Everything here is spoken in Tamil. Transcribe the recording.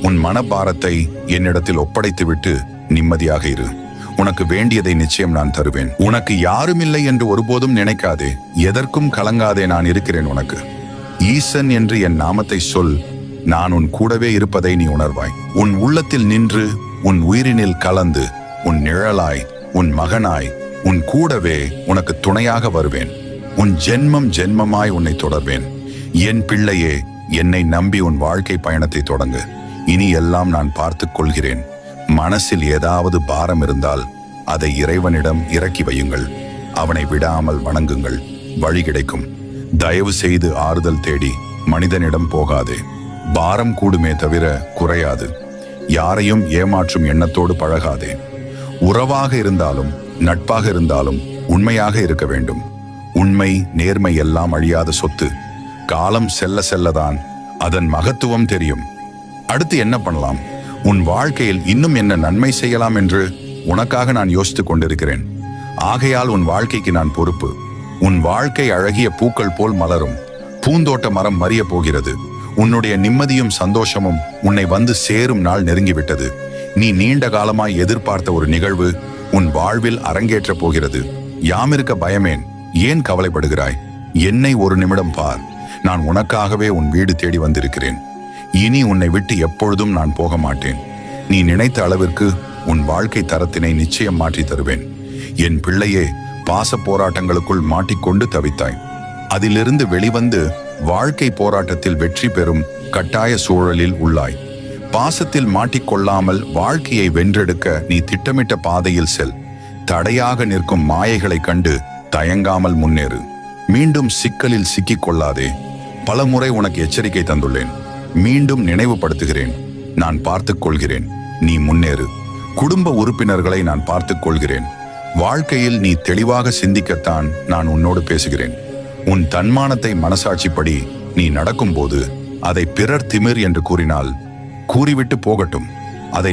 உன் மனபாரத்தை என்னிடத்தில் ஒப்படைத்துவிட்டு நிம்மதியாக இரு. உனக்கு வேண்டியதை நிச்சயம் நான் தருவேன். உனக்கு யாரும் இல்லை என்று ஒருபோதும் நினைக்காதே. எதற்கும் கலங்காதே, நான் இருக்கிறேன் உனக்கு. ஈசன் என்று என் நாமத்தை சொல், நான் உன் கூடவே இருப்பதை நீ உணர்வாய். உன் உள்ளத்தில் நின்று உன் உயிரினில் கலந்து உன் நிழலாய் உன் மகனாய் உன் கூடவே உனக்கு துணையாக வருவேன். உன் ஜென்மம் ஜென்மமாய் உன்னை தொடர்வேன். என் பிள்ளையே, என்னை நம்பி உன் வாழ்க்கை பயணத்தை தொடங்கு. இனி எல்லாம் நான் பார்த்துக் கொள்கிறேன். மனசில் ஏதாவது பாரம் இருந்தால் அதை இறைவனிடம் இறக்கி வையுங்கள். அவனை விடாமல் வணங்குங்கள், வழி கிடைக்கும். தயவு செய்து ஆறுதல் தேடி மனிதனிடம் போகாதே. பாரம் கூடுமே தவிர குறையாது. யாரையும் ஏமாற்றும் எண்ணத்தோடு பழகாதே. உறவாக இருந்தாலும் நட்பாக இருந்தாலும் உண்மையாக இருக்க வேண்டும். உண்மை நேர்மை எல்லாம் அழியாத சொத்து. காலம் செல்ல செல்லதான் அதன் மகத்துவம் தெரியும். அடுத்து என்ன பண்ணலாம், உன் வாழ்க்கையில் இன்னும் என்ன நன்மை செய்யலாம் என்று உனக்காக நான் யோசித்துக் கொண்டிருக்கிறேன். ஆகையால் உன் வாழ்க்கைக்கு நான் பொறுப்பு. உன் வாழ்க்கை அழகிய பூக்கள் போல் மலரும். பூந்தோட்ட மரம் மறிய போகிறது. உன்னுடைய நிம்மதியும் சந்தோஷமும் உன்னை வந்து சேரும் நாள் நெருங்கிவிட்டது. நீ நீண்ட காலமாய் எதிர்பார்த்த ஒரு நிகழ்வு உன் வாழ்வில் அரங்கேற்ற போகிறது. யாமிருக்க பயமேன், ஏன் கவலைப்படுகிறாய்? என்னை ஒரு நிமிடம் பார். நான் உனக்காகவே உன் வீடு தேடி வந்திருக்கிறேன். இனி உன்னை விட்டு எப்பொழுதும் நான் போக மாட்டேன். நீ நினைத்த அளவிற்கு உன் வாழ்க்கை தரத்தினை நிச்சயம் மாற்றி தருவேன். என் பிள்ளையே, பாச போராட்டங்களுக்குள் மாட்டிக்கொண்டு தவித்தாய். அதிலிருந்து வெளிவந்து வாழ்க்கை போராட்டத்தில் வெற்றி பெறும் கட்டாய சூழலில் உள்ளாய். பாசத்தில் மாட்டிக்கொள்ளாமல் வாழ்க்கையை வென்றெடுக்க நீ திட்டமிட்ட பாதையில் செல். தடையாக நிற்கும் மாயைகளை கண்டு தயங்காமல் முன்னேறு. மீண்டும் சிக்கலில் சிக்கிக் கொள்ளாதே. பலமுறை உனக்கு எச்சரிக்கை தந்துள்ளேன். மீண்டும் நினைவுபடுத்துகிறேன். நான் பார்த்துக் கொள்கிறேன், நீ முன்னேறு. குடும்ப உறுப்பினர்களை நான் பார்த்துக் கொள்கிறேன். வாழ்க்கையில் நீ தெளிவாக சிந்திக்கத்தான் நான் உன்னோடு பேசுகிறேன். உன் தன்மானத்தை மனசாட்சிப்படி நீ நடக்கும்போது அதை பிறர் திமிர் என்று கூறினால் கூறிவிட்டு போகட்டும். அதை